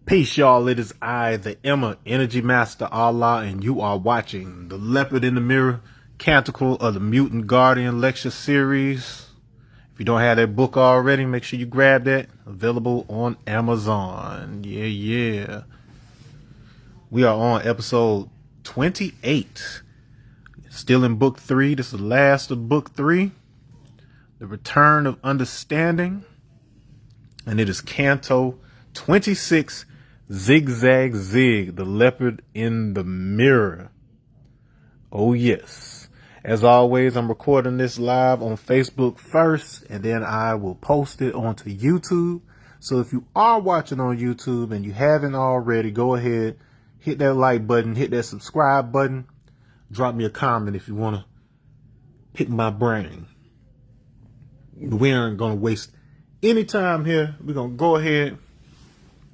Peace, y'all. It is I, the Emma Energy Master Allah, and you are watching the Leopard in the Mirror Canticle of the Mutant Guardian lecture series. If you don't have that book already, make sure you grab that. Available on Amazon. Yeah. We are on episode 28. Still in book 3. This is the last of book 3. The Return of Understanding. And it is Canto 26. Zig-Zag-Zig, the Leopard in the Mirror. Oh yes. As always, I'm recording this live on Facebook first, and then I will post it onto YouTube. So if you are watching on YouTube and you haven't already, go ahead, hit that like button, hit that subscribe button. Drop me a comment if you want to pick my brain. We aren't going to waste any time here. We're going to go ahead,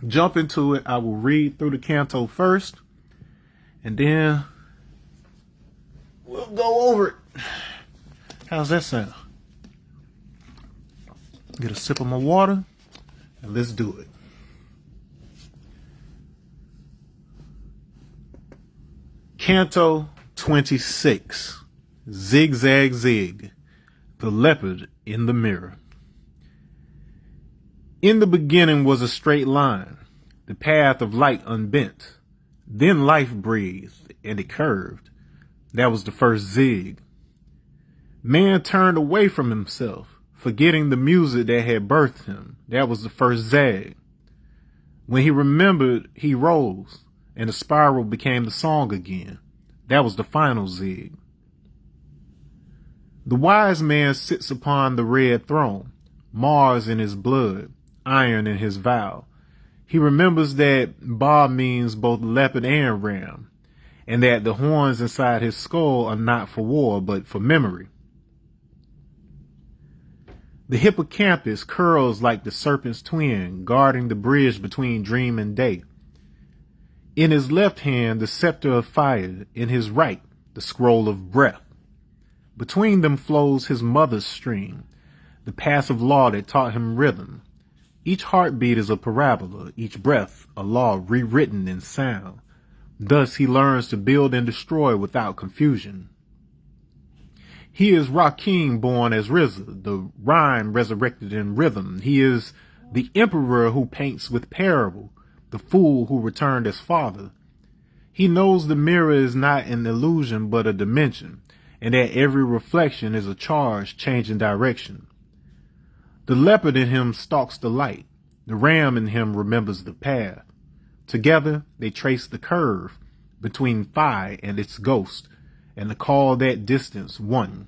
jump into it. I will read through the canto first, and then we'll go over it. How's that sound? Get a sip of my water, and let's do it. Canto 26, Zig-Zag-Zig, the Leopard in the Mirror. In the beginning was a straight line, the path of light unbent. Then life breathed, and it curved. That was the first zig. Man turned away from himself, forgetting the music that had birthed him. That was the first zag. When he remembered, he rose, and the spiral became the song again. That was the final zig. The wise man sits upon the red throne, Mars in his blood, iron in his vow. He remembers that Ba means both leopard and ram, and that the horns inside his skull are not for war, but for memory. The hippocampus curls like the serpent's twin, guarding the bridge between dream and day. In his left hand, the scepter of fire, in his right, the scroll of breath. Between them flows his mother's stream, the passive law that taught him rhythm. Each heartbeat is a parabola, each breath a law rewritten in sound. Thus he learns to build and destroy without confusion. He is Rakim born as Rizza, the rhyme resurrected in rhythm. He is the emperor who paints with parable, the fool who returned as father. He knows the mirror is not an illusion but a dimension, and that every reflection is a charge changing direction. The leopard in him stalks the light. The ram in him remembers the path. Together, they trace the curve between Phi and its ghost, and call that distance one.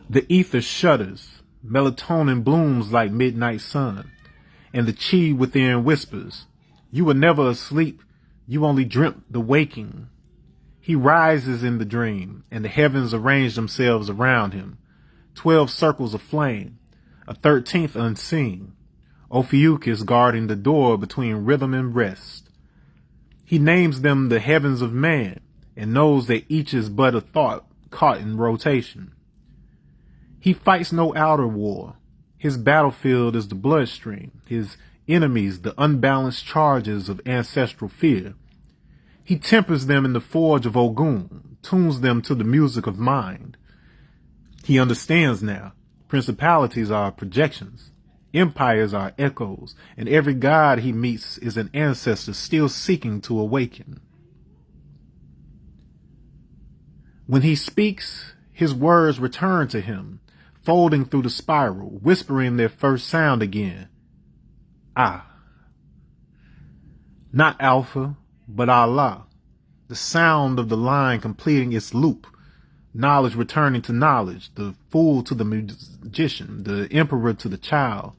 The ether shudders. Melatonin blooms like midnight sun, and the chi within whispers, "You were never asleep. You only dreamt the waking." He rises in the dream, and the heavens arrange themselves around him. 12 circles of flame, a 13th unseen. Ophiuchus guarding the door between rhythm and rest. He names them the heavens of man, and knows that each is but a thought caught in rotation. He fights no outer war. His battlefield is the bloodstream, his enemies the unbalanced charges of ancestral fear. He tempers them in the forge of Ogun, tunes them to the music of mind. He understands now. Principalities are projections. Empires are echoes. And every god he meets is an ancestor still seeking to awaken. When he speaks, his words return to him, folding through the spiral, whispering their first sound again. Ah. Not Alpha, but Allah. The sound of the line completing its loop. Knowledge returning to knowledge, the fool to the magician, the emperor to the child.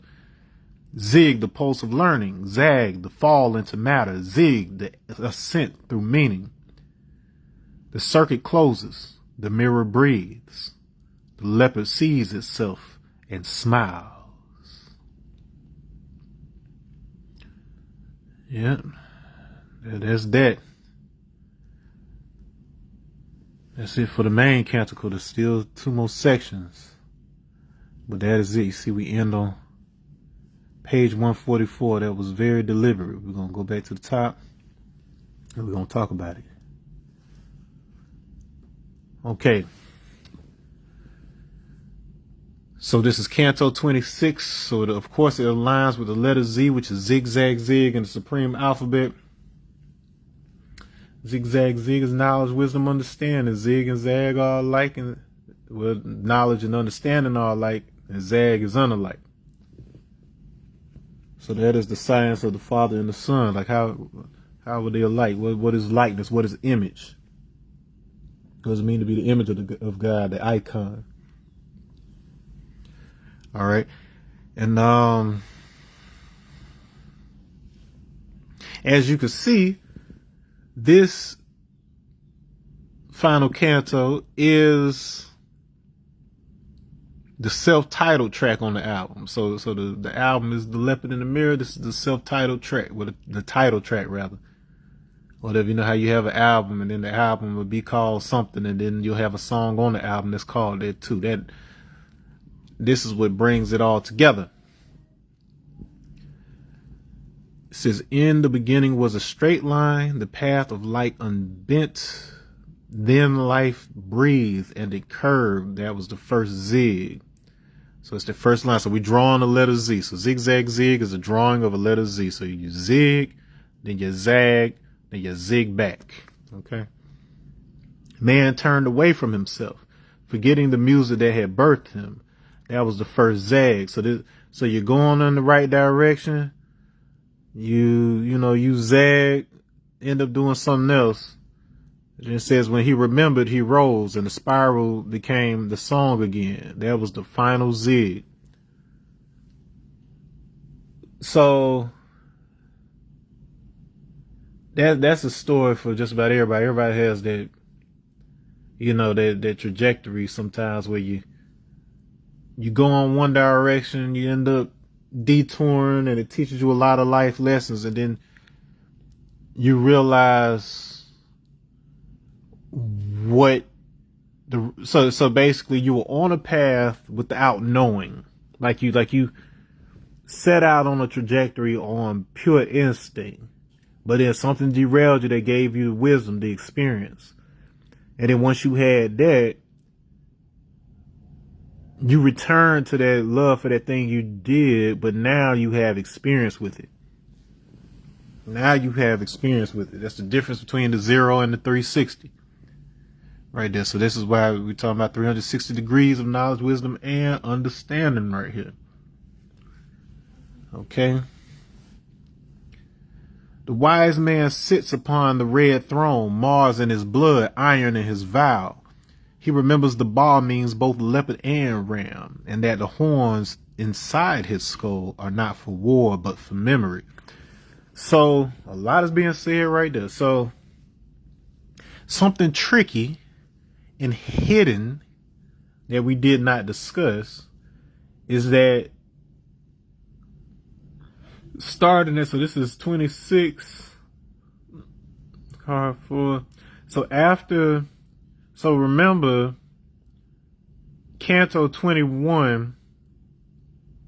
Zig, the pulse of learning. Zag, the fall into matter. Zig, the ascent through meaning. The circuit closes. The mirror breathes. The leopard sees itself and smiles. Yep, there's that. That's it for the main canticle. There's still 2 more sections. But that is it. You see, we end on page 144. That was very deliberate. We're going to go back to the top and we're going to talk about it. Okay. So this is Canto 26. So of course it aligns with the letter Z, which is Zig-Zag-Zig in the supreme alphabet. Zig-Zag-Zig is knowledge, wisdom, understanding. Zig and Zag are alike, and well, knowledge and understanding are alike, and Zag is unalike. So that is the science of the Father and the Son. Like how are they alike? What is likeness? What is image? What does it mean to be the image of God, the icon? All right, and as you can see, this final canto is the self-titled track on the album. So the album is The Leopard in the Mirror. This is the self-titled track, well, the title track rather. Whatever, you know how you have an album and then the album will be called something, and then you'll have a song on the album that's called that too. This is what brings it all together. It says, in the beginning was a straight line, the path of light unbent. Then life breathed and it curved. That was the first zig. So it's the first line. So we draw on the letter Z. So Zig-Zag-Zig is a drawing of a letter Z. So you zig, then you zag, then you zig back. Okay. Man turned away from himself, forgetting the music that had birthed him. That was the first zag. So you're going in the right direction. You zag, end up doing something else. And it says when he remembered, he rose, and the spiral became the song again. That was the final zig. So that's a story for just about everybody. Everybody has that, that trajectory sometimes where you go in one direction, you end up detouring, and it teaches you a lot of life lessons, and then you realize so basically you were on a path without knowing, like you set out on a trajectory on pure instinct, but then something derailed you that gave you the wisdom, the experience, and then once you had that, you return to that love for that thing you did, but now you have experience with it. Now you have experience with it. That's the difference between the 0 and the 360. Right there. So this is why we're talking about 360 degrees of knowledge, wisdom, and understanding right here. Okay. The wise man sits upon the red throne, Mars in his blood, iron in his vow. He remembers the ball means both leopard and ram, and that the horns inside his skull are not for war, but for memory. So a lot is being said right there. So something tricky and hidden that we did not discuss is that starting at, so this is 26 card 4. So remember Canto 21,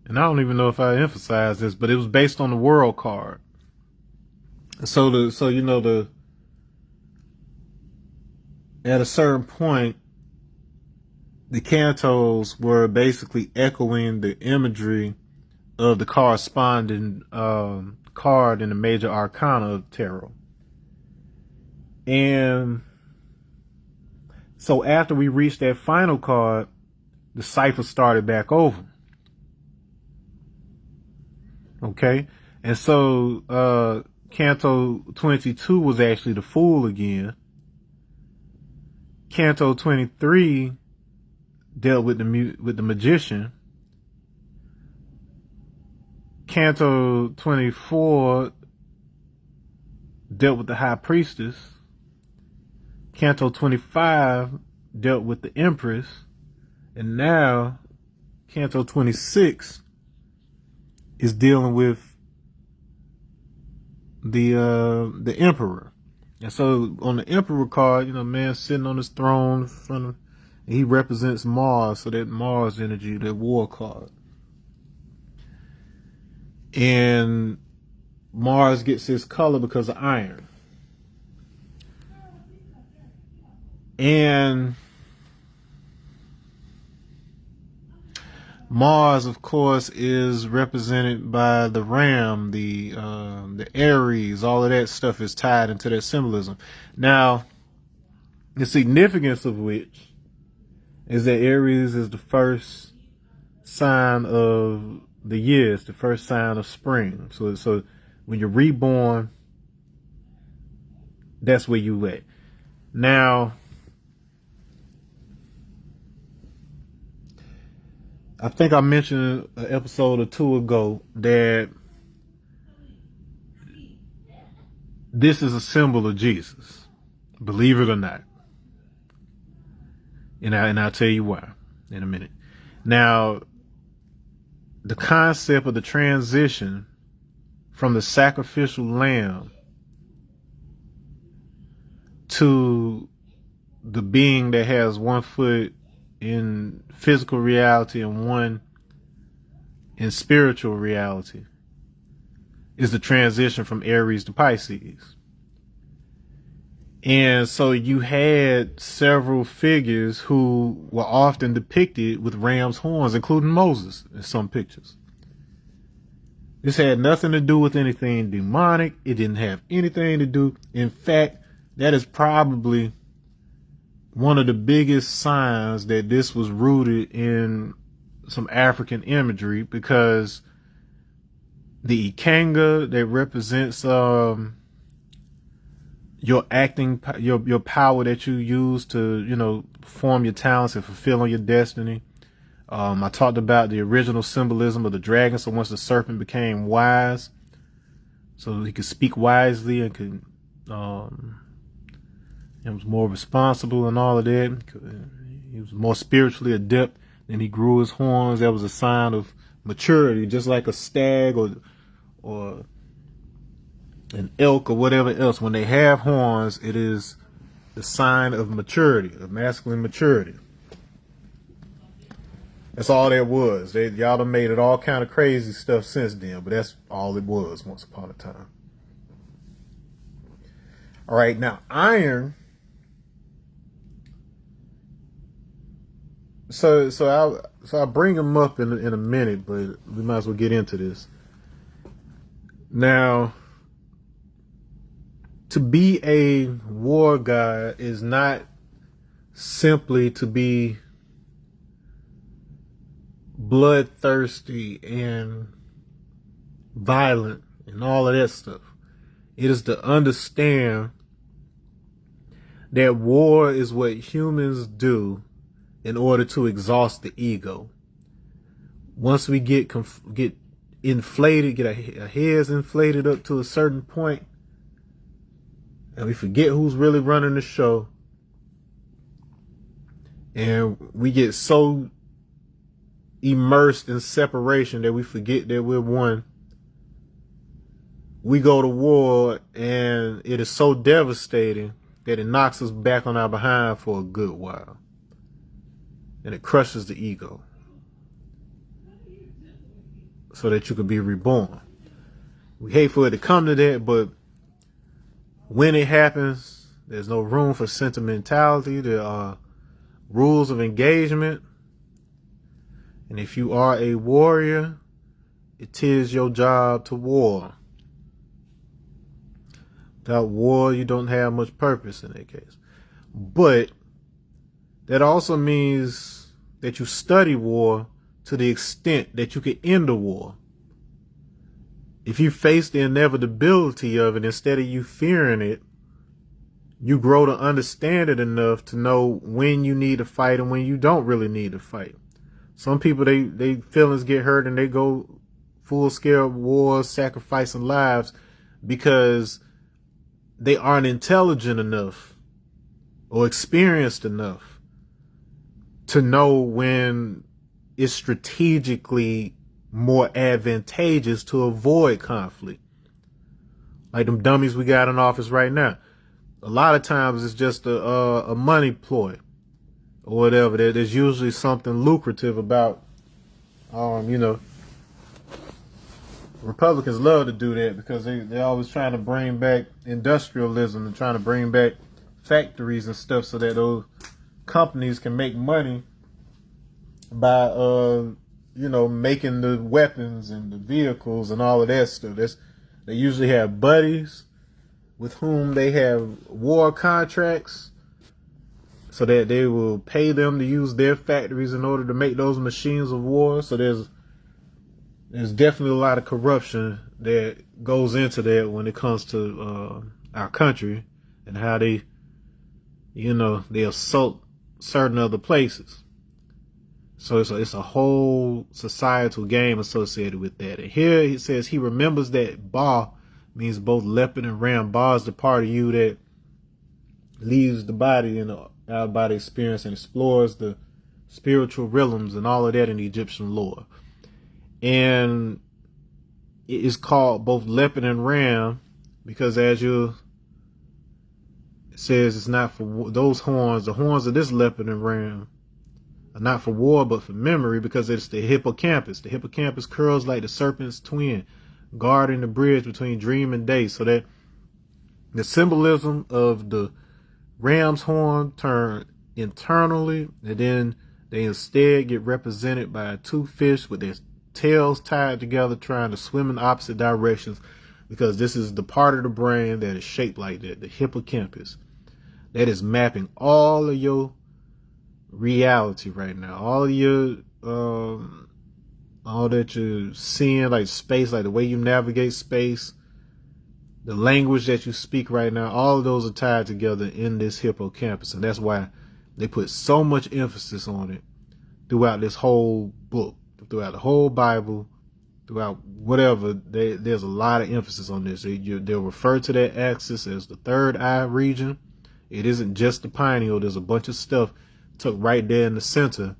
and I don't even know if I emphasized this, but it was based on the world card. So at a certain point, the cantos were basically echoing the imagery of the corresponding card in the major arcana of tarot. And so after we reached that final card, the cipher started back over. Okay? And so Canto 22 was actually the Fool again. Canto 23 dealt with the Magician. Canto 24 dealt with the High Priestess. Canto 25 dealt with the Empress. And now Canto 26 is dealing with the Emperor. And so on the Emperor card, man sitting on his throne in front of, and he represents Mars, so that Mars energy, that war card. And Mars gets its color because of iron. And Mars, of course, is represented by the ram, the Aries. All of that stuff is tied into that symbolism. Now, the significance of which is that Aries is the first sign of the year. It's the first sign of spring. So when you're reborn, that's where you at. Now, I think I mentioned an episode or two ago that this is a symbol of Jesus, believe it or not. And I'll tell you why in a minute. Now, the concept of the transition from the sacrificial lamb to the being that has one foot in physical reality and one in spiritual reality is the transition from Aries to Pisces. And so you had several figures who were often depicted with ram's horns, including Moses in some pictures. This had nothing to do with anything demonic. It didn't have anything to do. In fact, that is probably one of the biggest signs that this was rooted in some African imagery, because the Ikanga that represents your acting, your power that you use to, perform your talents and fulfill on your destiny. I talked about the original symbolism of the dragon. So once the serpent became wise, so he could speak wisely and could, he was more responsible and all of that. He was more spiritually adept, and he grew his horns. That was a sign of maturity, just like a stag or an elk or whatever else. When they have horns, it is the sign of maturity, of masculine maturity. That's all that was. Y'all done made it all kind of crazy stuff since then, but that's all it was once upon a time. All right, now iron. So I'll bring him up in a minute, but we might as well get into this. Now, to be a war god is not simply to be bloodthirsty and violent and all of that stuff. It is to understand that war is what humans do in order to exhaust the ego. Once we get inflated, get our heads inflated up to a certain point, and we forget who's really running the show, and we get so immersed in separation that we forget that we're one, we go to war, and it is so devastating that it knocks us back on our behind for a good while. And it crushes the ego so that you can be reborn. We hate for it to come to that, but when it happens, there's no room for sentimentality. There are rules of engagement. And if you are a warrior, it is your job to war. Without war, you don't have much purpose in that case. But that also means that you study war to the extent that you can end a war. If you face the inevitability of it, instead of you fearing it, you grow to understand it enough to know when you need to fight and when you don't really need to fight. Some people, they feelings get hurt and they go full scale wars, sacrificing lives because they aren't intelligent enough or experienced enough to know when it's strategically more advantageous to avoid conflict. Like them dummies we got in office right now. A lot of times it's just a money ploy or whatever. There's usually something lucrative about, Republicans love to do that because they're always trying to bring back industrialism and trying to bring back factories and stuff so that those companies can make money by making the weapons and the vehicles and all of that stuff. They usually have buddies with whom they have war contracts so that they will pay them to use their factories in order to make those machines of war. So there's definitely a lot of corruption that goes into that when it comes to our country and how they assault certain other places. So it's a whole societal game associated with that. And here he says he remembers that Ba means both leopard and ram. Ba is the part of you that leaves the body in the out-of-body experience and explores the spiritual realms and all of that in the Egyptian lore. And it is called both leopard and ram because it says it's not for those horns. The horns of this leopard and ram are not for war, but for memory because it's the hippocampus. The hippocampus curls like the serpent's twin, guarding the bridge between dream and day. So that the symbolism of the ram's horn turn internally, and then they instead get represented by two fish with their tails tied together trying to swim in opposite directions because this is the part of the brain that is shaped like that, the hippocampus. That is mapping all of your reality right now. All of your all that you're seeing, like space, like the way you navigate space, the language that you speak right now, all of those are tied together in this hippocampus. And that's why they put so much emphasis on it throughout this whole book, throughout the whole Bible, throughout whatever. There's a lot of emphasis on this. They'll refer to that axis as the third eye region. It isn't just the pineal. There's a bunch of stuff tucked right there in the center.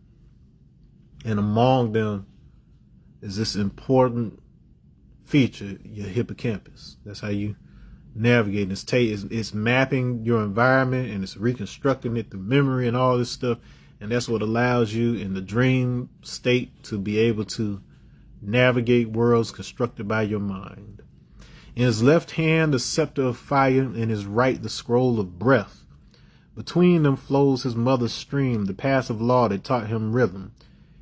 And among them is this important feature, your hippocampus. That's how you navigate. It's mapping your environment and it's reconstructing it through memory and all this stuff. And that's what allows you in the dream state to be able to navigate worlds constructed by your mind. In his left hand, the scepter of fire, in his right, the scroll of breath. Between them flows his mother's stream, the passive law that taught him rhythm.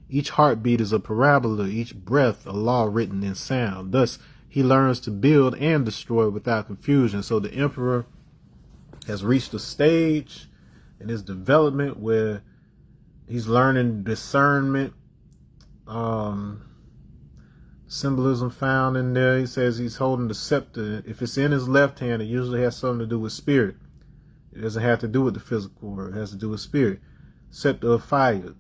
Each heartbeat is a parabola, each breath a law written in sound. Thus, he learns to build and destroy without confusion. So the emperor has reached a stage in his development where he's learning discernment, symbolism found in there. He says he's holding the scepter. If it's in his left hand, it usually has something to do with spirit. It doesn't have to do with the physical world. It has to do with spirit. Scepter of fire.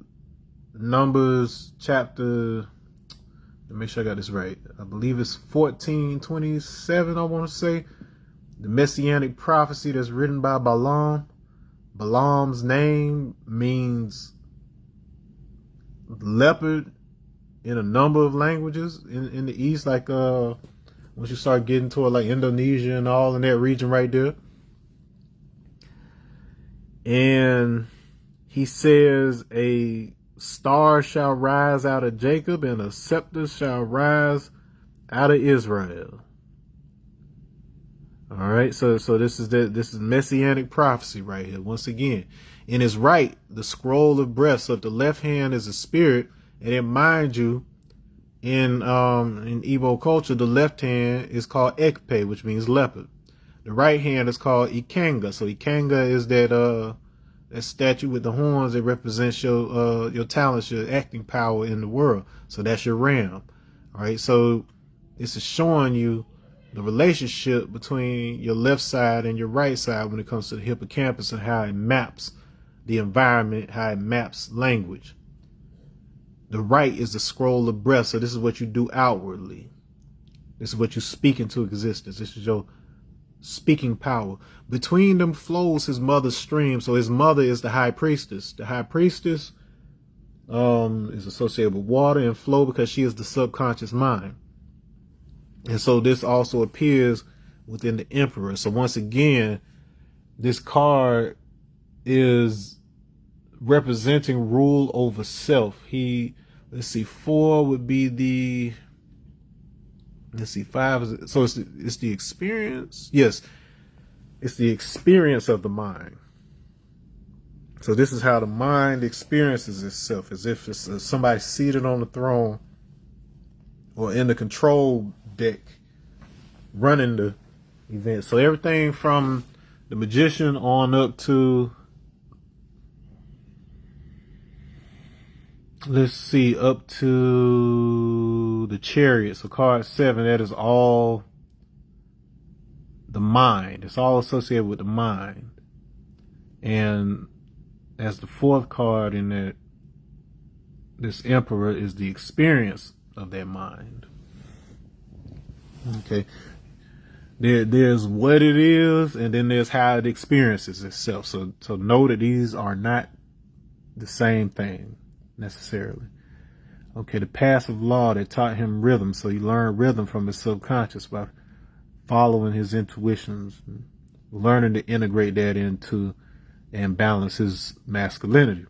Numbers chapter, let me make sure I got this right. I believe it's 14:27, I want to say. The messianic prophecy that's written by Balaam. Balaam's name means leopard in a number of languages in the East, like once you start getting toward like Indonesia and all in that region right there. And he says a star shall rise out of Jacob and a scepter shall rise out of Israel. All right, so this is messianic prophecy right here. Once again, in his right, the scroll of breath. So if the left hand is a spirit, and then mind you, in Igbo culture, the left hand is called Ekpe, which means leopard. The right hand is called Ikenga. So Ikenga is that statue with the horns that represents your talents, your acting power in the world. So that's your ram. All right. So this is showing you the relationship between your left side and your right side when it comes to the hippocampus and how it maps the environment, how it maps language. The right is the scroll of breath. So this is what you do outwardly. This is what you speak into existence. This is your speaking power. Between them flows his mother's stream. So his mother is the high priestess. The high priestess is associated with water and flow because she is the subconscious mind. And so this also appears within the emperor. So once again, this card is representing rule over self. Let's see, 4 would be the, Let's see, 5 is, so it's the experience. Yes, it's the experience of the mind. So this is how the mind experiences itself, as if it's somebody seated on the throne or in the control deck running the event. So everything from the magician on up to, let's see, up to the chariot. So card 7, that is all the mind. It's all associated with the mind. And as the 4th card in that, this emperor is the experience of that mind. Okay. There's what it is, and then there's how it experiences itself. So know that these are not the same thing necessarily. Okay, the passive law that taught him rhythm. So he learned rhythm from his subconscious by following his intuitions, learning to integrate that into and balance his masculinity.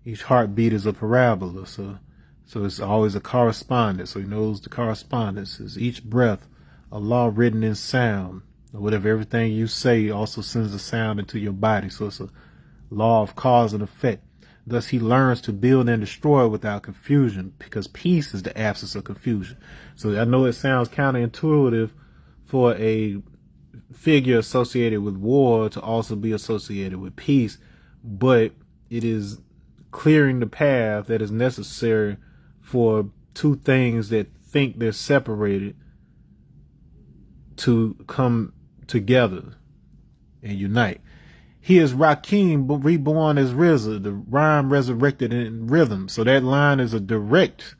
Each heartbeat is a parabola, so it's always a correspondence. So he knows the correspondences. Each breath, a law written in sound, or whatever. Everything you say also sends a sound into your body. So it's a law of cause and effect. Thus he learns to build and destroy without confusion, because peace is the absence of confusion. So I know it sounds counterintuitive for a figure associated with war to also be associated with peace, but it is clearing the path that is necessary for two things that think they're separated to come together and unite. He is Rakim, reborn as RZA, the rhyme resurrected in rhythm. So that line is a direct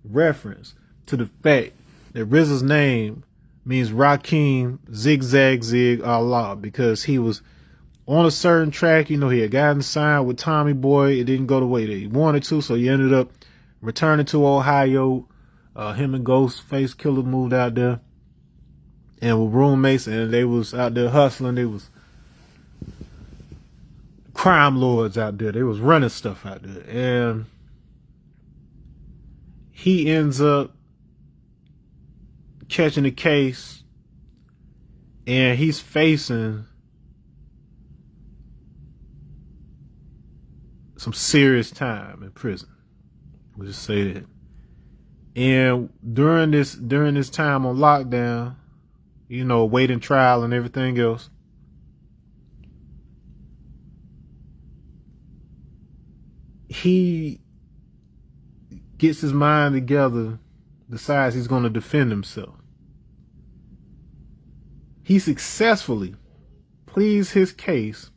reference to the fact that RZA's name means Rakim, Zig-Zag-Zig, Allah, because he was on a certain track. You know, he had gotten signed with Tommy Boy. It didn't go the way that he wanted to, so he ended up returning to Ohio. Him and Ghostface Killer moved out there and were roommates, and they was out there hustling. They was crime lords out there. They was running stuff out there. And he ends up catching a case, and he's facing some serious time in prison. We'll just say that. And during this time on lockdown, you know, waiting trial and everything else, he gets his mind together, decides he's going to defend himself. He successfully pleads his case,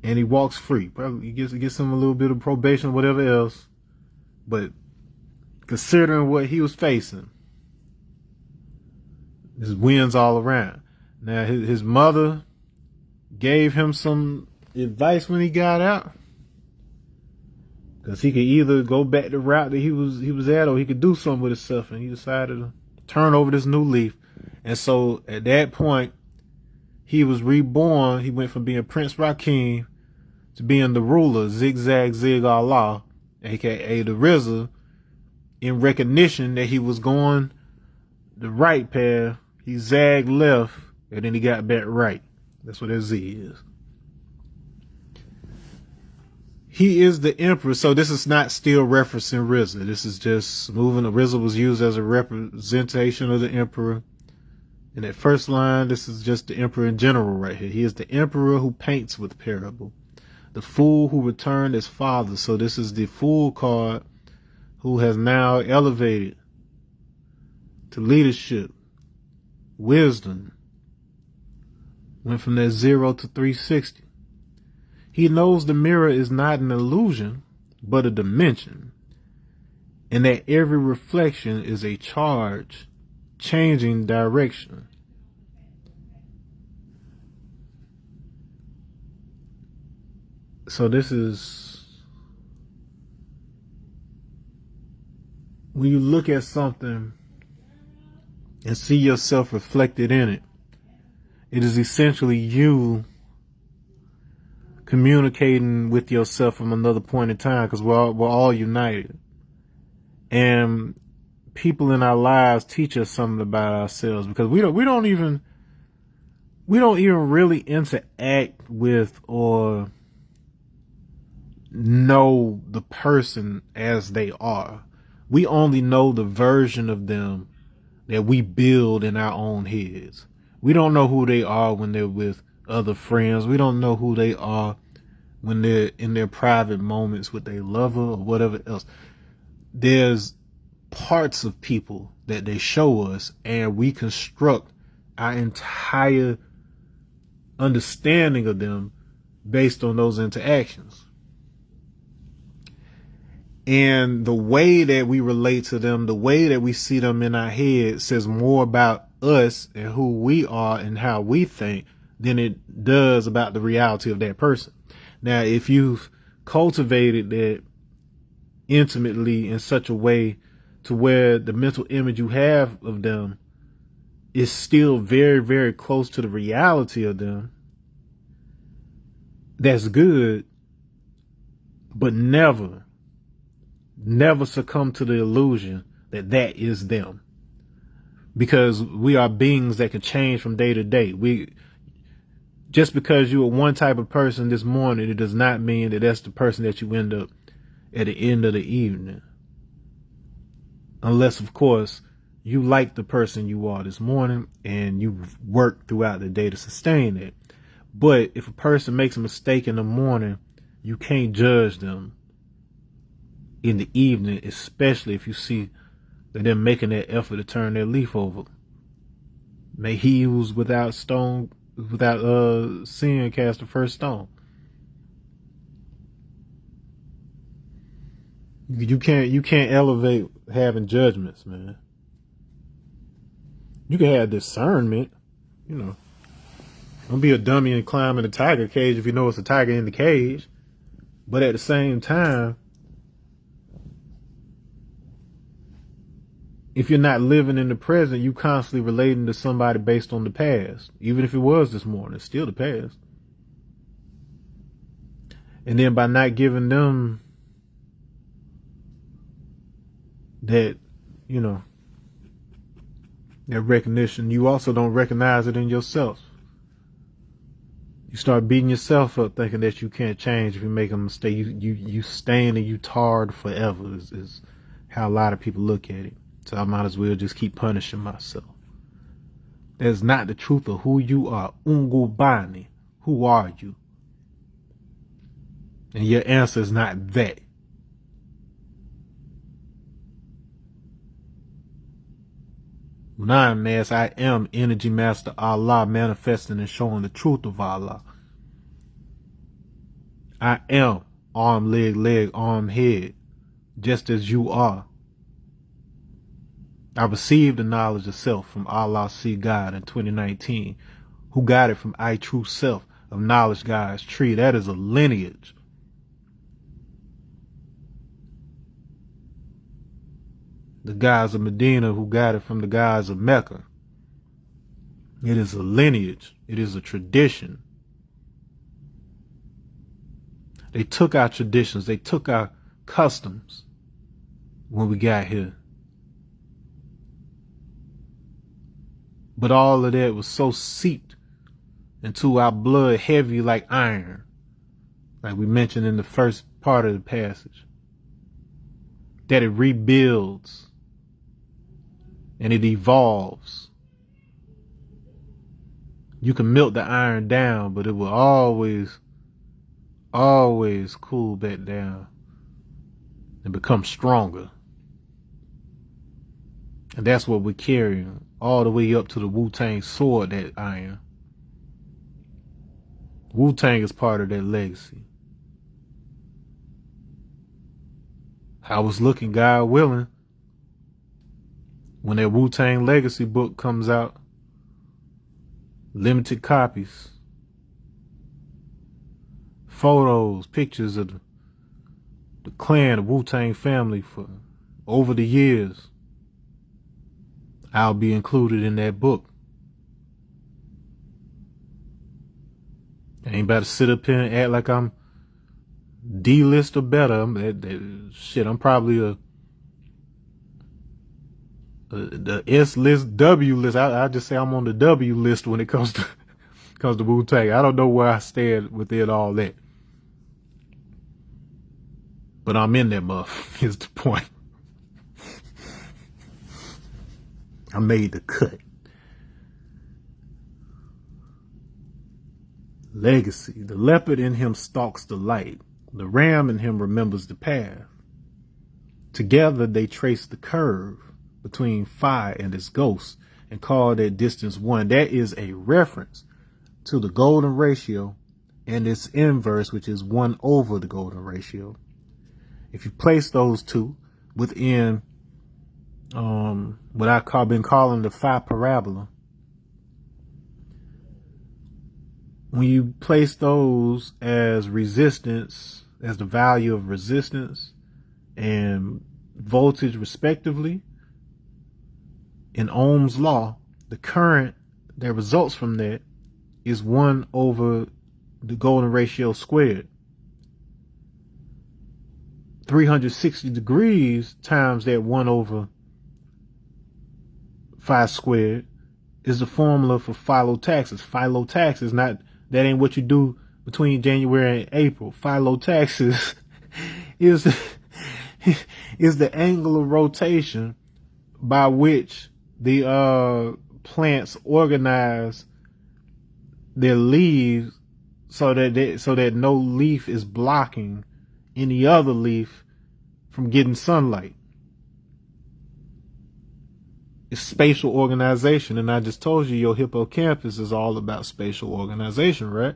and he walks free. Probably he gets him a little bit of probation, whatever else. But considering what he was facing, there's wins all around. Now, his mother gave him some advice when he got out, because he could either go back the route that he was at, or he could do something with himself. And he decided to turn over this new leaf. And so at that point, he was reborn. He went from being Prince Rakim to being the ruler, Zig-Zag-Zig Allah, aka the RZA, in recognition that he was going the right path. He zagged left, and then he got back right. That's what that Z is. He is the emperor. So this is not still referencing RZA. This is just moving. The RZA was used as a representation of the emperor. In that first line, this is just the emperor in general right here. He is the emperor who paints with parable. The fool who returned as father. So this is the fool card, who has now elevated to leadership, wisdom. Went from that 0 to 360. He knows the mirror is not an illusion, but a dimension, and that every reflection is a charge, changing direction. So this is, when you look at something and see yourself reflected in it, it is essentially you communicating with yourself from another point in time, because we're all united. And people in our lives teach us something about ourselves, because we don't even really interact with or know the person as they are. We only know the version of them that we build in our own heads. We don't know who they are when they're with other friends. We don't know who they are when they're in their private moments with their lover or whatever else. There's parts of people that they show us, and we construct our entire understanding of them based on those interactions. And the way that we relate to them, the way that we see them in our head, says more about us and who we are and how we think than it does about the reality of that person. Now, if you've cultivated that intimately in such a way to where the mental image you have of them is still very, very close to the reality of them, that's good. But never succumb to the illusion that that is them, because we are beings that can change from day to day. Just because you are one type of person this morning, it does not mean that that's the person that you end up at the end of the evening, unless of course you like the person you are this morning and you work throughout the day to sustain it. But if a person makes a mistake in the morning, you can't judge them in the evening, especially if you see that they're making that effort to turn their leaf over. May he who's without sin cast the first stone. You can't elevate having judgments, man. You can have discernment, you know. Don't be a dummy and climb in a tiger cage if you know it's a tiger in the cage. But at the same time, if you're not living in the present, you constantly relating to somebody based on the past. Even if it was this morning, it's still the past. And then by not giving them that, you know, that recognition, you also don't recognize it in yourself. You start beating yourself up thinking that you can't change if you make a mistake. You stain and you tarred forever is how a lot of people look at it. So I might as well just keep punishing myself. That's not the truth of who you are. Ungubani. Who are you? And your answer is not that. Nonetheless, I am Energy Master Allah, manifesting and showing the truth of Allah. I am arm, leg, arm, head, just as you are. I received the knowledge of self from Allah, see God in 2019, who got it from I True Self of Knowledge God's tree. That is a lineage. The guys of Medina who got it from the guys of Mecca. It is a lineage. It is a tradition. They took our traditions. They took our customs when we got here. But all of that was so seeped into our blood, heavy like iron, like we mentioned in the first part of the passage, that it rebuilds and it evolves. You can melt the iron down, but it will always cool back down and become stronger. And that's what we're carrying all the way up to the Wu-Tang sword, that iron. Wu-Tang is part of that legacy. I was looking, God willing, when that Wu-Tang Legacy book comes out, limited copies, photos, pictures of the clan, the Wu-Tang family for over the years, I'll be included in that book. I ain't about to sit up here and act like I'm D-list or better. I'm probably the S list, W list. I just say I'm on the W list when it comes to Wu-Tang. I don't know where I stand within all that, but I'm in that muff. Is the point. I made the cut. Legacy. The leopard in him stalks the light. The ram in him remembers the path. Together they trace the curve between fire and its ghost and call that distance one. That is a reference to the golden ratio and its inverse, which is 1 over the golden ratio. If you place those two within what I've been calling the phi parabola, when you place those as resistance, as the value of resistance and voltage respectively, in Ohm's law, the current that results from that is 1 over the golden ratio squared. 360 degrees times that 1 over phi squared is the formula for philo-taxis. Philo-taxis, not that ain't what you do between January and April. Philo-taxis is the angle of rotation by which the plants organize their leaves so that no leaf is blocking any other leaf from getting sunlight. It's spatial organization, and I just told you your hippocampus is all about spatial organization, right?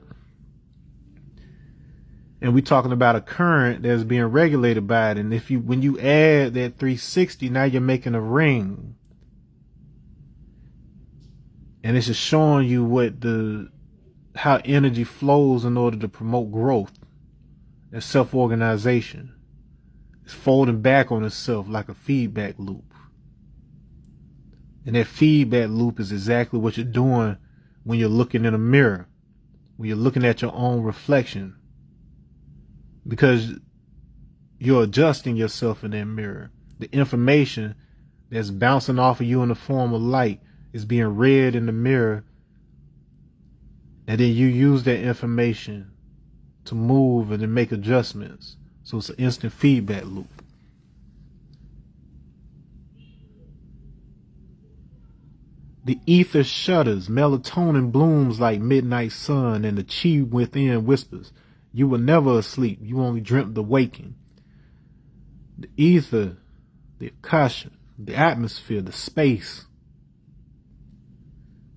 And we're talking about a current that's being regulated by it. And when you add that 360, now you're making a ring. And it's just showing you how energy flows in order to promote growth and self-organization. It's folding back on itself like a feedback loop. And that feedback loop is exactly what you're doing when you're looking in a mirror, when you're looking at your own reflection, because you're adjusting yourself in that mirror. The information that's bouncing off of you in the form of light is being read in the mirror, and then you use that information to move and then make adjustments. So it's an instant feedback loop. The ether shudders, melatonin blooms like midnight sun, and the chi within whispers, you were never asleep, you only dreamt the waking. The ether, the akasha, the atmosphere, the space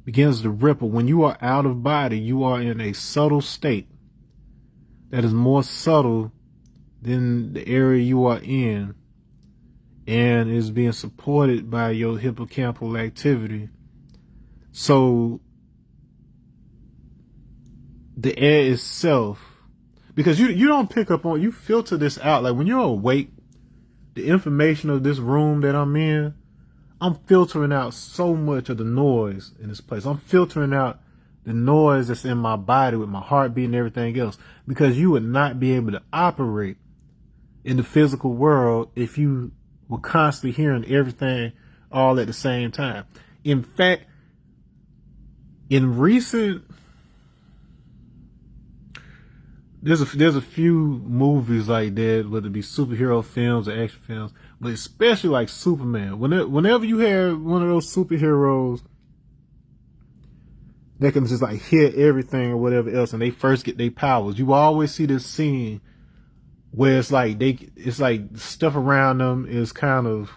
begins to ripple. When you are out of body, you are in a subtle state that is more subtle than the area you are in, and is being supported by your hippocampal activity. So the air itself, because you don't pick up on, you filter this out. Like when you're awake, the information of this room that I'm in, I'm filtering out so much of the noise in this place. I'm filtering out the noise that's in my body with my heartbeat and everything else, because you would not be able to operate in the physical world if you were constantly hearing everything all at the same time. In fact, in recent, there's a few movies like that, whether it be superhero films or action films, but especially like Superman. Whenever you have one of those superheroes that can just like hit everything or whatever else, and they first get their powers, you always see this scene where it's like stuff around them is kind of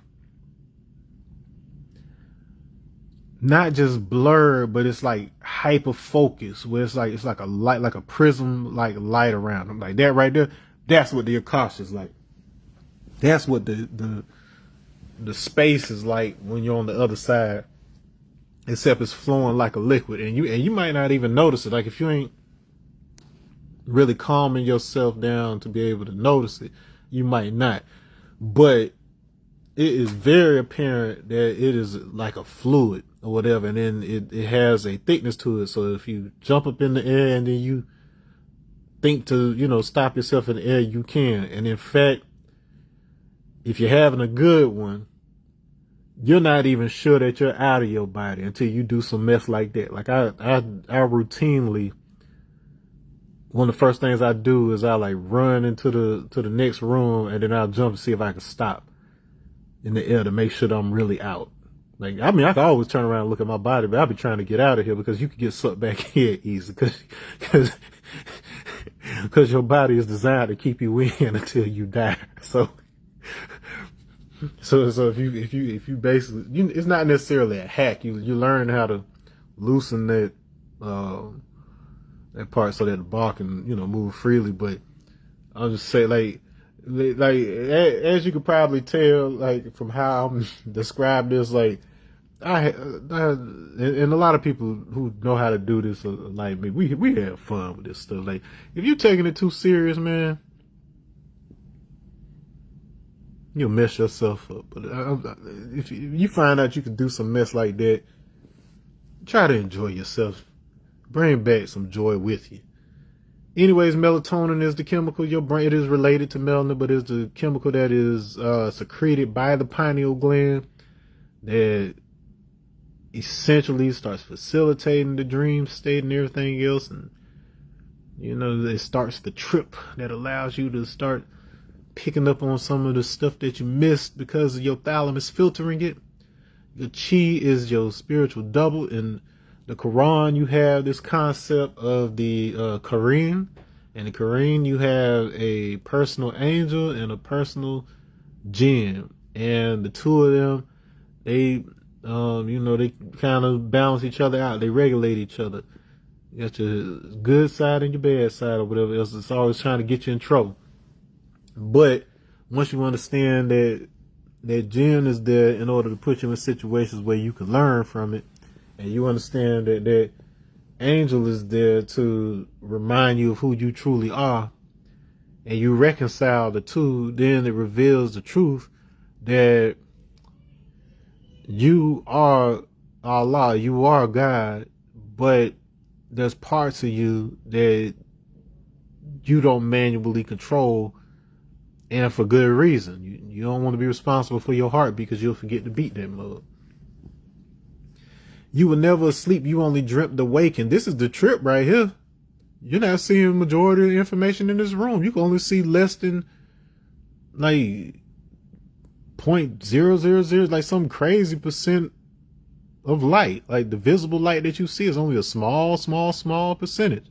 not just blurred, but it's like hyper focused, where it's like a light, like a prism, like light around them, like that right there. That's what the akasha is like. That's what the space is like when you're on the other side, except it's flowing like a liquid, and you might not even notice it. Like if you ain't really calming yourself down to be able to notice it, you might not. But it is very apparent that it is like a fluid or whatever, and then it has a thickness to it. So if you jump up in the air and then you think to, stop yourself in the air, you can. And in fact, if you're having a good one, you're not even sure that you're out of your body until you do some mess like that. Like I routinely, one of the first things I do is I like run into the next room, and then I'll jump to see if I can stop in the air to make sure that I'm really out. Like, I mean, I can always turn around and look at my body, but I'll be trying to get out of here because you can get sucked back in easy because your body is designed to keep you in until you die. So if you basically, it's not necessarily a hack. You learn how to loosen that that part so that the ball can move freely. But I'll just say like as you could probably tell like from how I'm describing this, like and a lot of people who know how to do this like me, we have fun with this stuff. Like if you're taking it too serious, man, you'll mess yourself up. But if you find out you can do some mess like that, try to enjoy yourself. Bring back some joy with you. Anyways, melatonin is the chemical your brain. It is related to melanin, but it's the chemical that is secreted by the pineal gland that essentially starts facilitating the dream state and everything else. And it starts the trip that allows you to start picking up on some of the stuff that you missed because of your thalamus filtering it. Your chi is your spiritual double. In the Quran, you have this concept of the Kareem. In the Kareem, you have a personal angel and a personal jinn. And the two of them, they they kind of balance each other out. They regulate each other. You got your good side and your bad side or whatever else. It's always trying to get you in trouble. But once you understand that jinn is there in order to put you in situations where you can learn from it, and you understand that angel is there to remind you of who you truly are, and you reconcile the two, then it reveals the truth that you are Allah, you are God, but there's parts of you that you don't manually control, and for good reason. You don't want to be responsible for your heart because you'll forget to beat that mug. You were never asleep, you only dreamt awake. And this is the trip right here. You're not seeing majority of the information in this room. You can only see less than like 0.000, like some crazy percent of light. Like the visible light that you see is only a small percentage.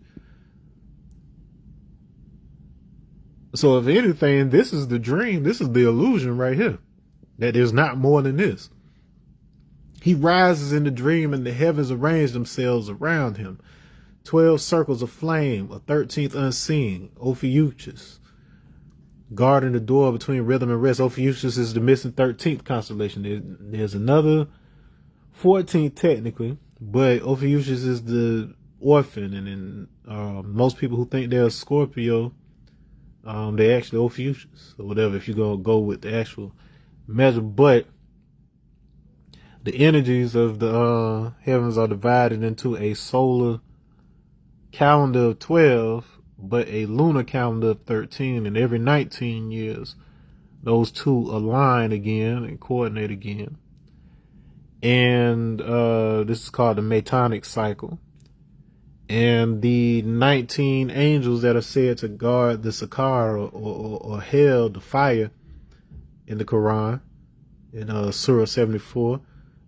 So if anything, this is the dream. This is the illusion right here. That there's not more than this. He rises in the dream and the heavens arrange themselves around him. 12 circles of flame, a 13th unseen, Ophiuchus, guarding the door between rhythm and rest. Ophiuchus is the missing 13th constellation. There's another 14th technically, but Ophiuchus is the orphan. And then most people who think they're a Scorpio, they actually Ophiuchus or whatever, if you're going to go with the actual measure. But the energies of the heavens are divided into a solar calendar of 12, but a lunar calendar of 13. And every 19 years, those two align again and coordinate again. And this is called the Metonic cycle. And the 19 angels that are said to guard the Sakar or hell, the fire, in the Quran, in Surah 74,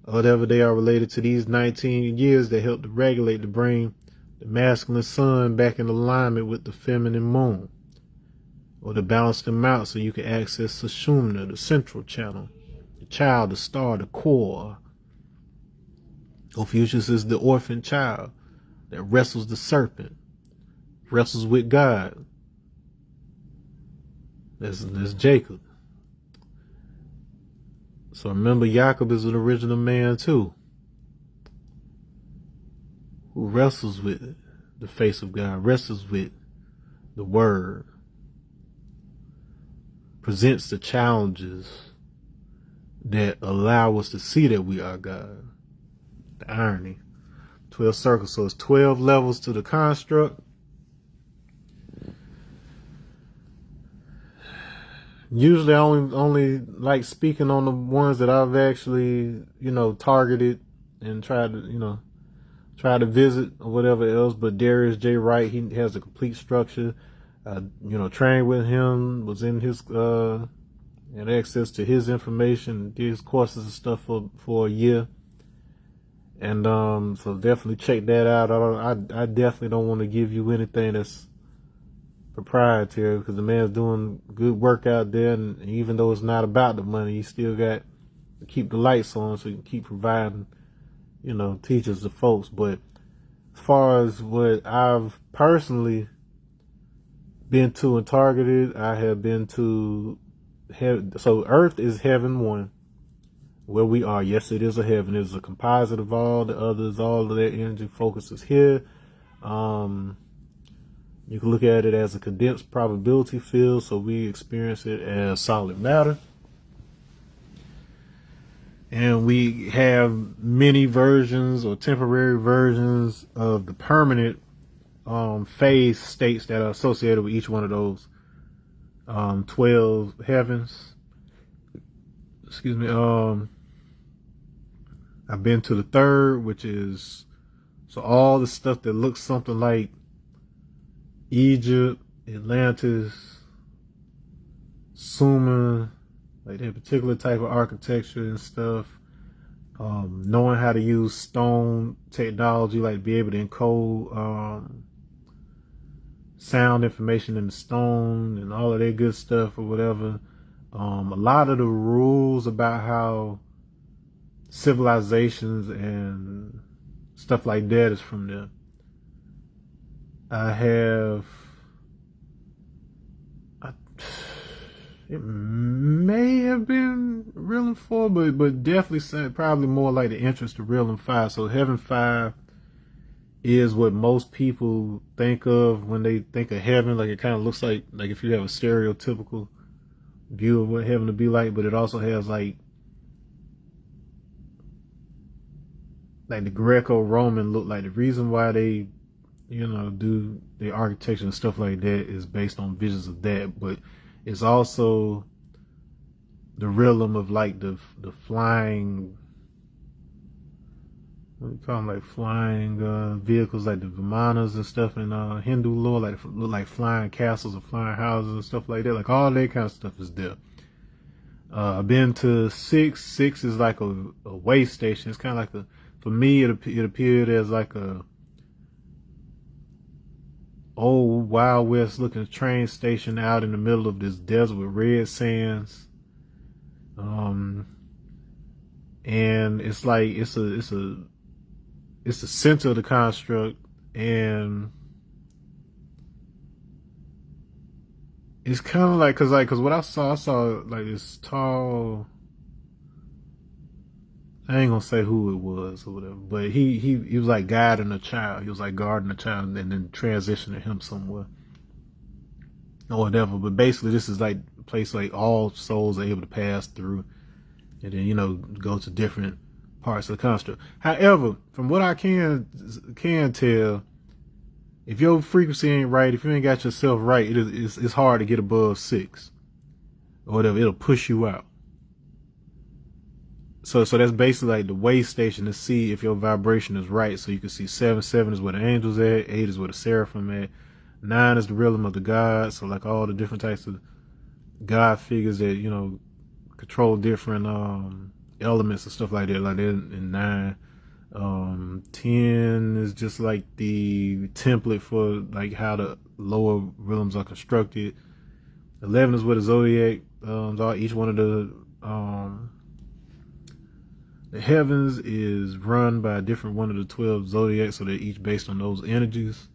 or whatever, they are related to these 19 years that help to regulate, to bring the masculine sun back in alignment with the feminine moon, or to balance them out so you can access Sushumna, the central channel, the child, the star, the core. Ophiuchus is the orphan child that wrestles the serpent, wrestles with God. That's Jacob. So remember, Jacob is an original man too, who wrestles with the face of God, wrestles with the word, presents the challenges that allow us to see that we are God. The irony. 12 circles, so it's 12 levels to the construct. Usually I only like speaking on the ones that I've actually, targeted and try to visit or whatever else. But Darius J. Wright, he has a complete structure. Trained with him, was in his had access to his information, did his courses and stuff for a year. And so definitely check that out. I definitely don't want to give you anything that's proprietary, because the man's doing good work out there, and even though it's not about the money, you still got to keep the lights on so you can keep providing, teachers to folks. But as far as what I've personally been to and targeted, I have been to so Earth is heaven one, where we are. Yes, it is a heaven. It is a composite of all the others. All of that energy focuses here. You can look at it as a condensed probability field, so we experience it as solid matter. And we have many versions or temporary versions of the permanent phase states that are associated with each one of those 12 heavens. Excuse me. I've been to the third, which is so all the stuff that looks something like Egypt, Atlantis, Sumer, like that particular type of architecture and stuff. Knowing how to use stone technology, like be able to encode sound information in the stone and all of that good stuff or whatever. A lot of the rules about how civilizations and stuff like that is from there. It may have been Realm 4, but definitely probably more like the entrance to Realm 5. So Heaven 5 is what most people think of when they think of heaven. Like it kind of looks like if you have a stereotypical view of what heaven would be like, but it also has like the Greco-Roman look. Like the reason why they do the architecture and stuff like that is based on visions of that, but it's also the realm of like the flying, what do you call them, like flying vehicles, like the Vimanas and stuff in Hindu lore, like look like flying castles or flying houses and stuff like that. Like all that kind of stuff is there. I've been to 6. 6 is like a way station. It's kind of like for me, it appeared as like a old Wild West looking train station out in the middle of this desert with red sands. And it's like it's the center of the construct, and it's kind of like because what I saw like this tall. I ain't gonna say who it was or whatever, but he was like guiding a child. He was like guarding a child and then transitioning him somewhere or whatever. But basically, this is like a place like all souls are able to pass through, and then go to different parts of the construct. However, from what I can tell, if your frequency ain't right, if you ain't got yourself right, it's hard to get above 6 or whatever. It'll push you out. So that's basically like the way station to see if your vibration is right. So you can see 7 is where the angels at, 8 is where the seraphim at, 9 is the realm of the gods. So like all the different types of god figures that control different elements and stuff like that. Like that in 9. 10 is just like the template for like how the lower realms are constructed. 11 is where the zodiac are. Each one of the heavens is run by a different one of the 12 zodiacs, so they're each based on those energies.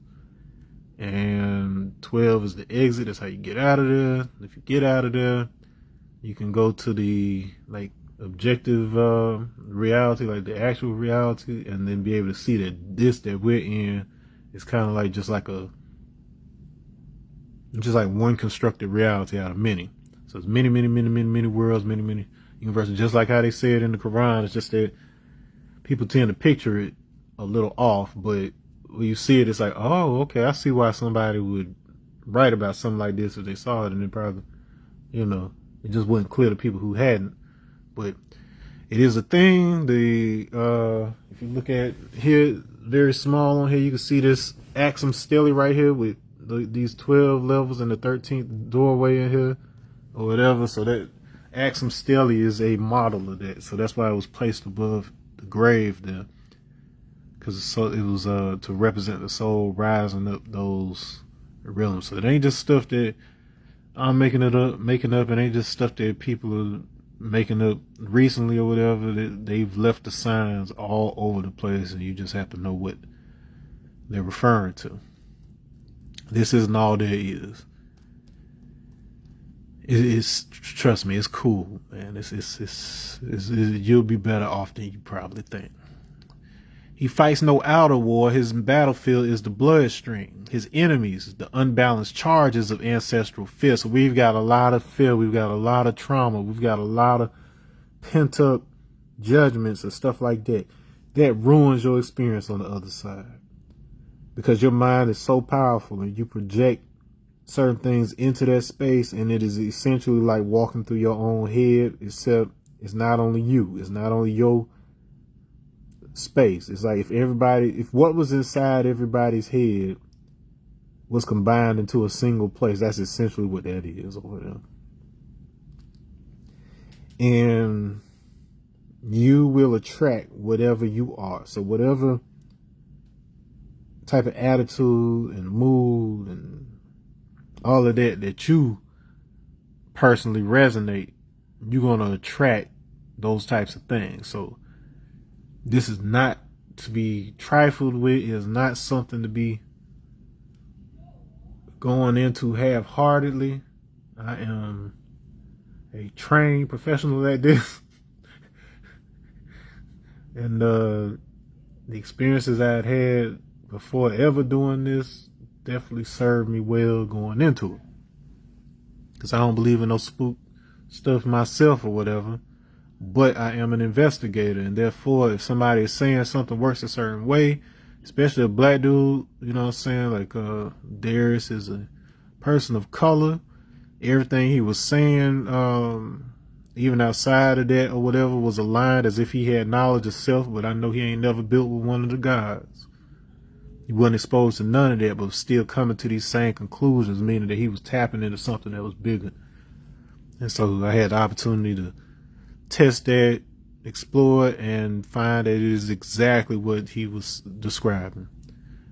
And 12 is the exit. That's how you get out of there. If you get out of there, you can go to the like objective reality, like the actual reality, and then be able to see that this that we're in is kind of like just like one constructed reality out of many. So it's many worlds, many universes, just like how they say it in the Quran. It's just that people tend to picture it a little off, but when you see it, it's like, oh, okay, I see why somebody would write about something like this if they saw it, and then probably, It just wasn't clear to people who hadn't. But it is a thing. If you look at here, very small on here, you can see this Axum Stele right here with these 12 levels and the 13th doorway in here or whatever. So that Axum Stele is a model of that. So that's why it was placed above the grave there, because it was to represent the soul rising up those realms. So it ain't just stuff that I'm making up. It ain't just stuff that people are making up recently or whatever. They've left the signs all over the place, and you just have to know what they're referring to. This isn't all there is. It's trust me, it's cool, man. You'll be better off than you probably think. He fights no outer war. His battlefield is the bloodstream. His enemies, the unbalanced charges of ancestral fear. So we've got a lot of fear. We've got a lot of trauma. We've got a lot of pent up judgments and stuff like that. That ruins your experience on the other side, because your mind is so powerful and you project certain things into that space, and it is essentially like walking through your own head, except it's not only you. It's not only your space. It's like if what was inside everybody's head was combined into a single place, that's essentially what that is over there. And you will attract whatever you are. So whatever type of attitude and mood and all of that you personally resonate, you're going to attract those types of things. So this is not to be trifled with. It is not something to be going into half-heartedly. I am a trained professional at this. And the experiences I had before ever doing this definitely served me well going into it. Because I don't believe in no spook stuff myself or whatever. But I am an investigator, and therefore if somebody is saying something works a certain way, especially a black dude, you know what I'm saying, like Darius is a person of color, everything he was saying, even outside of that or whatever, was aligned as if he had knowledge of self. But I know he ain't never built with one of the gods. He wasn't exposed to none of that, but was still coming to these same conclusions, meaning that he was tapping into something that was bigger. And so I had the opportunity to test that, explore it, and find that it is exactly what he was describing.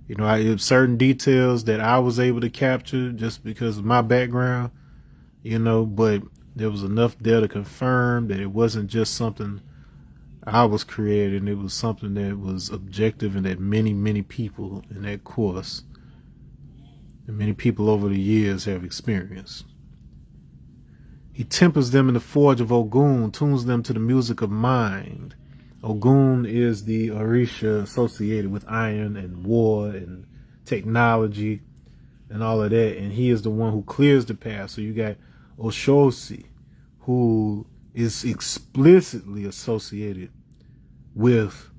You know, I had certain details that I was able to capture just because of my background, you know, but there was enough there to confirm that it wasn't just something I was creating. It was something that was objective and that many, many people in that course and many people over the years have experienced. He tempers them in the forge of Ogun, tunes them to the music of mind. Ogun is the Orisha associated with iron and war and technology and all of that. And he is the one who clears the path. So you got Oshosi, who is explicitly associated with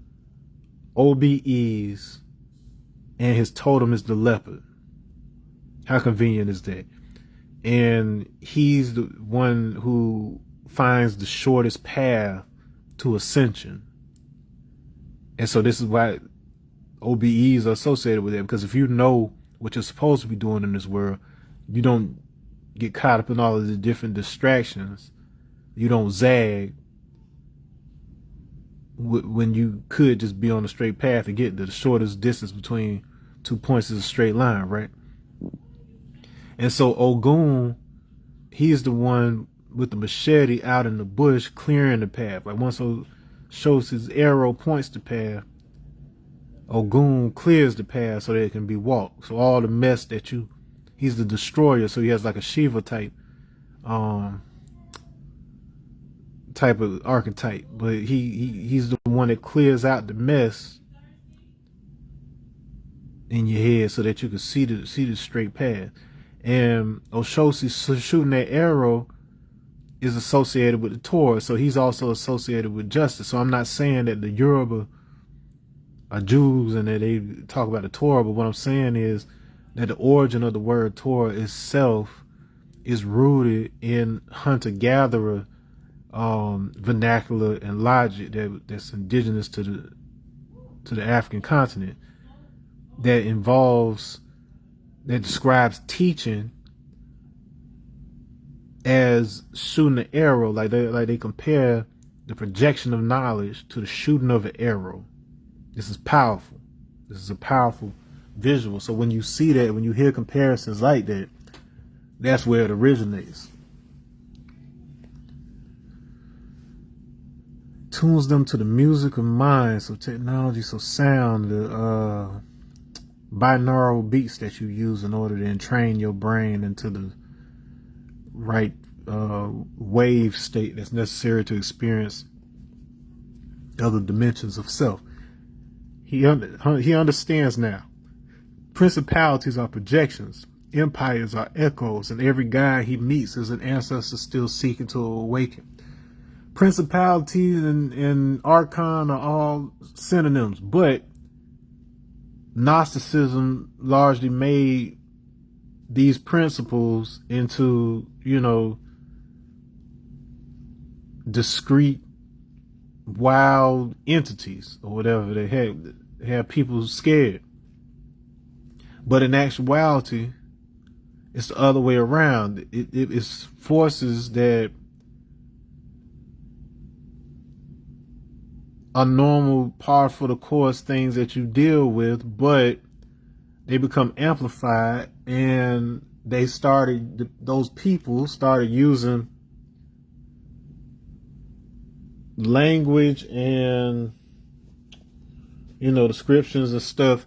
OBEs, and his totem is the leopard. How convenient is that? And he's the one who finds the shortest path to ascension. And so this is why OBEs are associated with it, because if you know what you're supposed to be doing in this world, you don't get caught up in all of the different distractions. You don't zag when you could just be on a straight path and get to the shortest distance between 2 points is a straight line, right? And so Ogun, he's the one with the machete out in the bush clearing the path. Like once shows his arrow points the path, Ogun clears the path so that it can be walked. So all the mess that he's the destroyer. So he has like a Shiva type of archetype, but he's the one that clears out the mess in your head so that you can see the straight path. And Oshosi shooting that arrow is associated with the Torah, so he's also associated with justice. So I'm not saying that the Yoruba are Jews and that they talk about the Torah, but what I'm saying is that the origin of the word Torah itself is rooted in hunter-gatherer vernacular and logic that's indigenous to the African continent, that describes teaching as shooting an arrow. Like they compare the projection of knowledge to the shooting of an arrow. This is powerful. This is a powerful visual. So when you see that, when you hear comparisons like that, that's where it originates. Tunes them to the music of mind, so technology, so sound, the binaural beats that you use in order to entrain your brain into the right wave state that's necessary to experience other dimensions of self. He understands now. Principalities are projections. Empires are echoes, and every guy he meets is an ancestor still seeking to awaken. Principalities and archon are all synonyms, but Gnosticism largely made these principles into, discrete, wild entities or whatever. They had people scared. But in actuality, it's the other way around. It's forces that are normal, par for the course things that you deal with, but they become amplified, and those people started using language and descriptions and stuff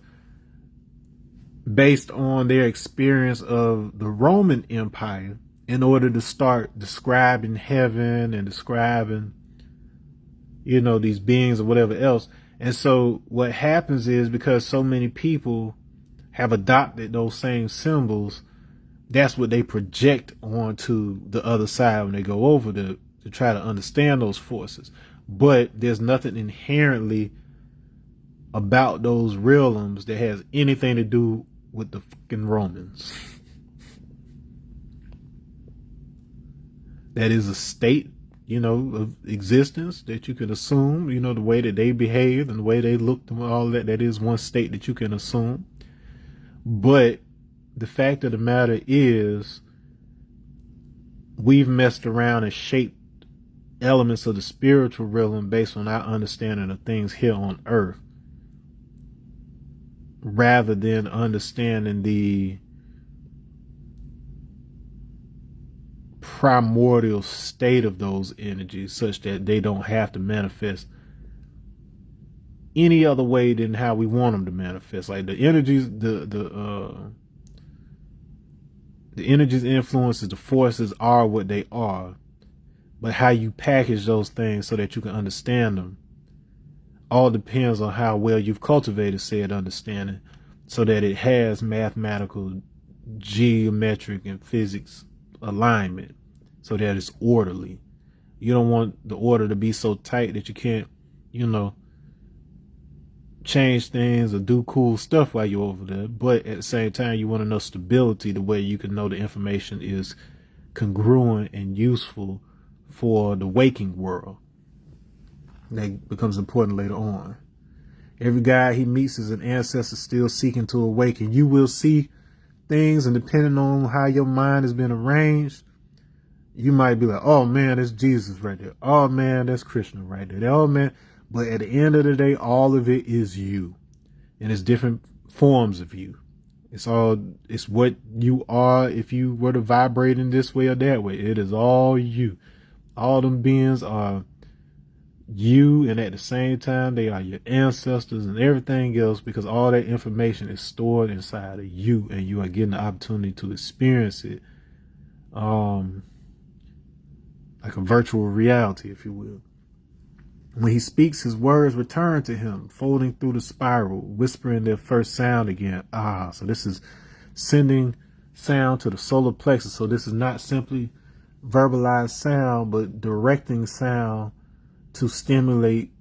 based on their experience of the Roman Empire in order to start describing heaven and describing these beings or whatever else. And so what happens is, because so many people have adopted those same symbols, that's what they project onto the other side when they go over to try to understand those forces. But there's nothing inherently about those realms that has anything to do with the fucking Romans. That is a state, of existence that you can assume, the way that they behave and the way they look and all that. That is one state that you can assume. But the fact of the matter is, we've messed around and shaped elements of the spiritual realm based on our understanding of things here on earth, rather than understanding the primordial state of those energies, such that they don't have to manifest any other way than how we want them to manifest. Like the energies, the energies, influences, the forces are what they are, but how you package those things so that you can understand them all depends on how well you've cultivated said understanding, so that it has mathematical, geometric, and physics alignment, so that it's orderly. You don't want the order to be so tight that you can't, change things or do cool stuff while you're over there. But at the same time, you want to know stability, the way you can know the information is congruent and useful for the waking world. That becomes important later on. Every guy he meets is an ancestor still seeking to awaken. You will see things, and depending on how your mind has been arranged, you might be like, oh man, that's Jesus right there. Oh man, that's Krishna right there. Oh man. But at the end of the day, all of it is you. And it's different forms of you. It's what you are if you were to vibrate in this way or that way. It is all you. All them beings are you, and at the same time, they are your ancestors and everything else, because all that information is stored inside of you, and you are getting the opportunity to experience it, like a virtual reality, if you will. When he speaks, his words return to him, folding through the spiral, whispering their first sound again. So this is sending sound to the solar plexus. So this is not simply verbalized sound, but directing sound to stimulate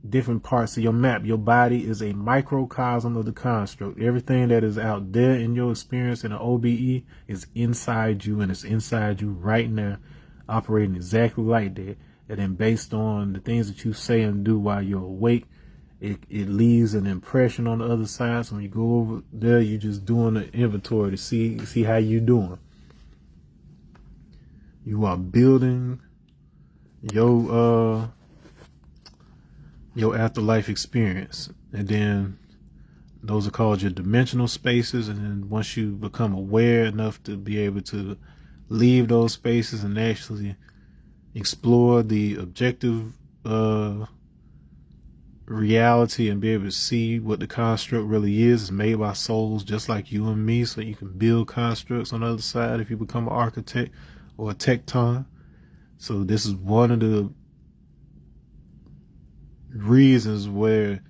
different parts of your map. Your body is a microcosm of the construct. Everything that is out there in your experience in an OBE is inside you, and it's inside you right now, operating exactly like that. And then based on the things that you say and do while you're awake, it leaves an impression on the other side. So when you go over there, you're just doing an inventory to see how you're doing. You are building your afterlife experience, and then those are called your dimensional spaces. And then once you become aware enough to be able to leave those spaces and actually explore the objective reality and be able to see what the construct really is, it's made by souls just like you and me, so you can build constructs on the other side if you become an architect or a tecton. So this is one of the reasons where,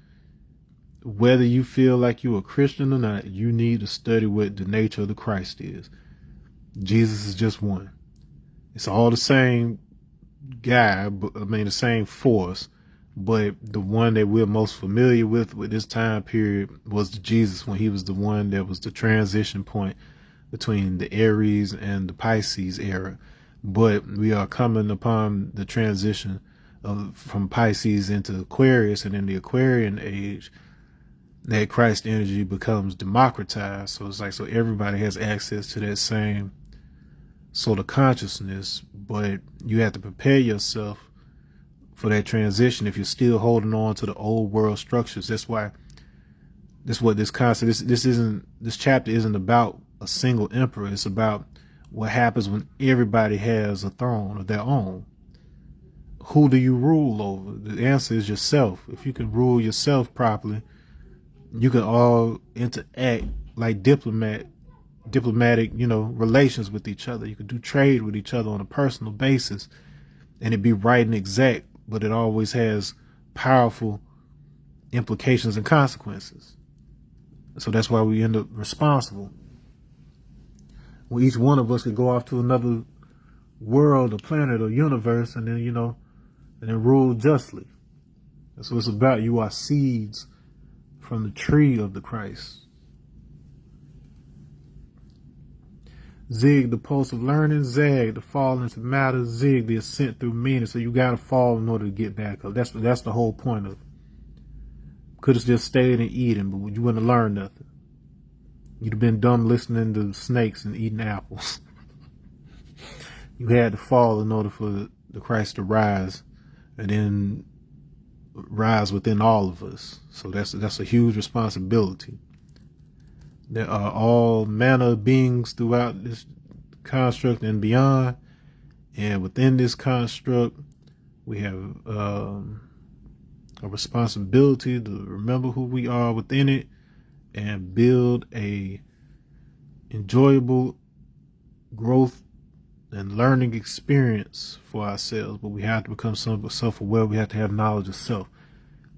whether you feel like you're a Christian or not, you need to study what the nature of the Christ is. Jesus is just one. It's all the same guy, but the same force, but the one that we're most familiar with this time period was the Jesus, when he was the one that was the transition point between the Aries and the Pisces era. But we are coming upon the transition from Pisces into Aquarius, and in the Aquarian age, that Christ energy becomes democratized. So it's like, so everybody has access to that same sort of consciousness, but you have to prepare yourself for that transition if you're still holding on to the old world structures. That's why this chapter isn't about a single emperor. It's about what happens when everybody has a throne of their own. Who do you rule over? The answer is yourself. If you can rule yourself properly, you can all interact like diplomatic, relations with each other. You can do trade with each other on a personal basis, and it be right and exact, but it always has powerful implications and consequences. So that's why we end up responsible. Well, each one of us could go off to another world or planet or universe, and then, and then rule justly. That's what it's about. You are seeds from the tree of the Christ. Zig, the pulse of learning. Zag, the fall into matter. Zig, the ascent through meaning. So you got to fall in order to get back up. That's the whole point of it. Could have just stayed in Eden, but you wouldn't have learned nothing. You'd have been dumb listening to snakes and eating apples. You had to fall in order for the Christ to rise, and then rise within all of us. So that's a huge responsibility. There are all manner of beings throughout this construct and beyond. And within this construct, we have a responsibility to remember who we are within it and build a enjoyable growth and learning experience for ourselves. But we have to become self-aware. We have to have knowledge of self.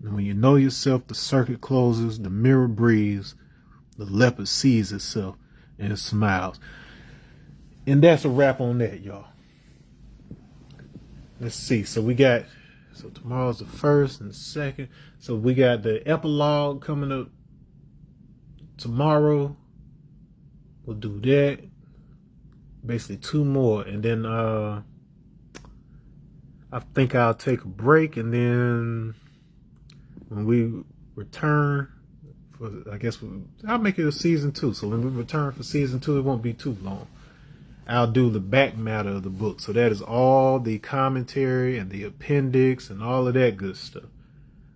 And when you know yourself, the circuit closes, the mirror breathes, the leopard sees itself and it smiles. And that's a wrap on that, y'all. Let's see. So tomorrow's the 1st and 2nd. So we got the epilogue coming up tomorrow. We'll do that. Basically 2 more. And then I think I'll take a break, and then when we return, I'll make it a season 2. So when we return for season 2, it won't be too long. I'll do the back matter of the book. So that is all the commentary and the appendix and all of that good stuff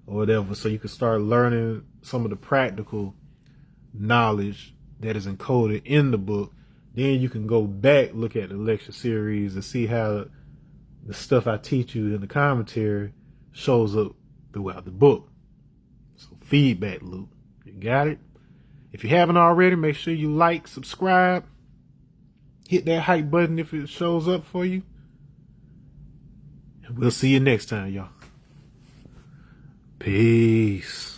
or whatever. So you can start learning some of the practical knowledge that is encoded in the book. Then you can go back, look at the lecture series, and see how the stuff I teach you in the commentary shows up throughout the book. So feedback loop. You got it? If you haven't already, make sure you like, subscribe, hit that hype button if it shows up for you. And we'll see you next time, y'all. Peace.